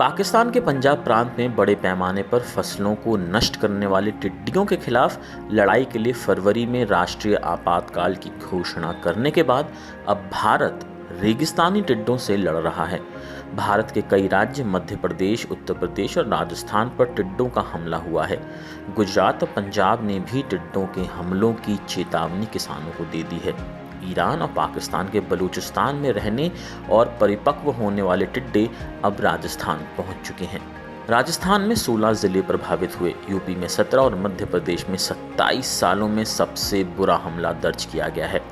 पाकिस्तान के पंजाब प्रांत में बड़े पैमाने पर फसलों को नष्ट करने वाले टिड्डियों के खिलाफ लड़ाई के लिए फरवरी में राष्ट्रीय आपातकाल की घोषणा करने के बाद अब भारत रेगिस्तानी टिड्डों से लड़ रहा है। भारत के कई राज्य मध्य प्रदेश, उत्तर प्रदेश और राजस्थान पर टिड्डों का हमला हुआ है। गुजरात और पंजाब ने भी टिड्डों के हमलों की चेतावनी किसानों को दे दी है। ईरान और पाकिस्तान के बलूचिस्तान में रहने और परिपक्व होने वाले टिड्डे अब राजस्थान पहुंच चुके हैं। राजस्थान में 16 जिले प्रभावित हुए, यूपी में 17 और मध्य प्रदेश में 27 सालों में सबसे बुरा हमला दर्ज किया गया है।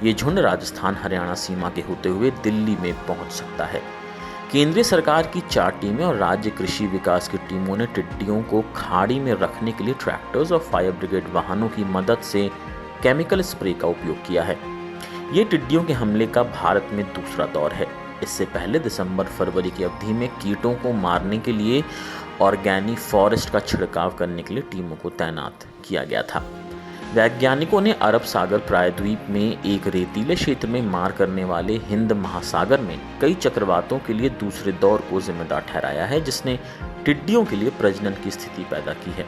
ये झुंड राजस्थान हरियाणा सीमा के होते हुए दिल्ली में पहुंच सकता है। केंद्रीय सरकार की 4 टीमें और राज्य कृषि विकास की टीमों ने टिड्डियों को खाड़ी में रखने के लिए ट्रैक्टर्स और फायर ब्रिगेड वाहनों की मदद से केमिकल स्प्रे का उपयोग किया है। ये टिड्डियों के हमले का भारत में दूसरा दौर है। इससे पहले दिसंबर-फरवरी की अवधि में कीटों को मारने के लिए ऑर्गेनिक फॉरेस्ट का छिड़काव करने के लिए टीमों को तैनात किया गया था। वैज्ञानिकों ने अरब सागर प्रायद्वीप में एक रेतीले क्षेत्र में मार करने वाले हिंद महासागर में कई चक्रवातों के लिए दूसरे दौर को जिम्मेदार ठहराया है, जिसने टिड्डियों के लिए प्रजनन की स्थिति पैदा की है।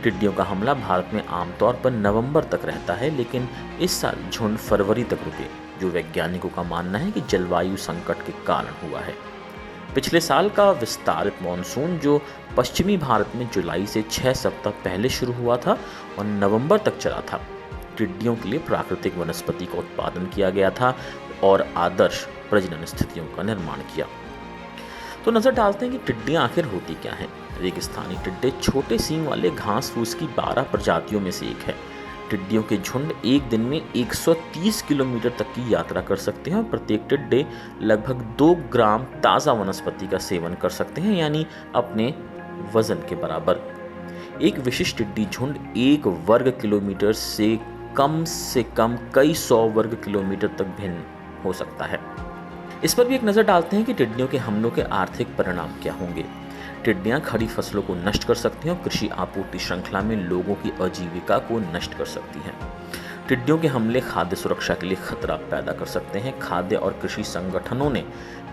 टिड्डियों का हमला भारत में आमतौर पर नवंबर तक रहता है, लेकिन इस साल झुंड फरवरी तक रुके, जो वैज्ञानिकों का मानना है कि जलवायु संकट के कारण हुआ है। पिछले साल का विस्तारित मानसून जो पश्चिमी भारत में जुलाई से 6 सप्ताह पहले शुरू हुआ था और नवंबर तक चला था, टिड्डियों के लिए प्राकृतिक वनस्पति का उत्पादन किया गया था और आदर्श प्रजनन स्थितियों का निर्माण किया। तो नजर डालते हैं कि टिड्डियां आखिर होती क्या हैं। रेगिस्तानी टिड्डे छोटे सींग वाले घास फूस की 12 प्रजातियों में से एक है। टिड्डियों के झुंड एक दिन में 130 किलोमीटर तक की यात्रा कर सकते हैं और प्रत्येक टिड्डे लगभग 2 ग्राम ताज़ा वनस्पति का सेवन कर सकते हैं, यानी अपने वजन के बराबर। एक विशिष्ट टिड्डी झुंड 1 वर्ग किलोमीटर से कम कई 100 वर्ग किलोमीटर तक भिन्न हो सकता है। इस पर भी एक नज़र डालते हैं कि टिड्डियों के हमलों के आर्थिक परिणाम क्या होंगे। टिड्डियां खड़ी फसलों को नष्ट कर सकती हैं और कृषि आपूर्ति श्रृंखला में लोगों की आजीविका को नष्ट कर सकती हैं। टिड्डियों के हमले खाद्य सुरक्षा के लिए खतरा पैदा कर सकते हैं। खाद्य और कृषि संगठनों ने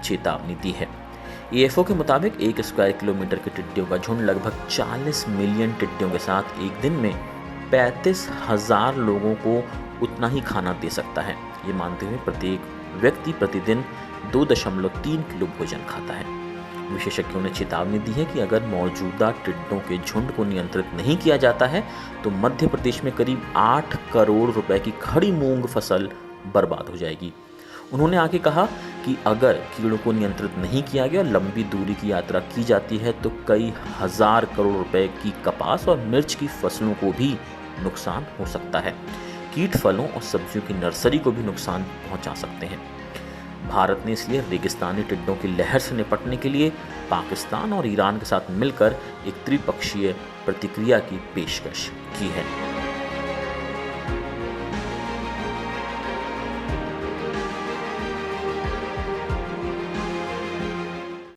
चेतावनी दी है। एएफओ के मुताबिक 1 स्क्वायर किलोमीटर के टिड्डियों का झुंड लगभग 40 मिलियन टिड्डियों के साथ एक दिन में 35,000 लोगों को उतना ही खाना दे सकता है। ये मानते हुए प्रत्येक व्यक्ति प्रतिदिन 2.3 किलो भोजन खाता है। विशेषज्ञों ने चेतावनी दी है कि अगर मौजूदा टिड्डों के झुंड को नियंत्रित नहीं किया जाता है तो मध्य प्रदेश में करीब 8 करोड़ रुपए की खड़ी मूंग फसल बर्बाद हो जाएगी। उन्होंने आगे कहा कि अगर कीड़ों को नियंत्रित नहीं किया गया और लंबी दूरी की यात्रा की जाती है तो कई हजार करोड़ रुपए की कपास और मिर्च की फसलों को भी नुकसान हो सकता है। कीट फलों और सब्जियों की नर्सरी को भी नुकसान पहुंचा सकते हैं। भारत ने इसलिए रेगिस्तानी टिड्डों की लहर से निपटने के लिए पाकिस्तान और ईरान के साथ मिलकर एक त्रिपक्षीय प्रतिक्रिया की पेशकश की है।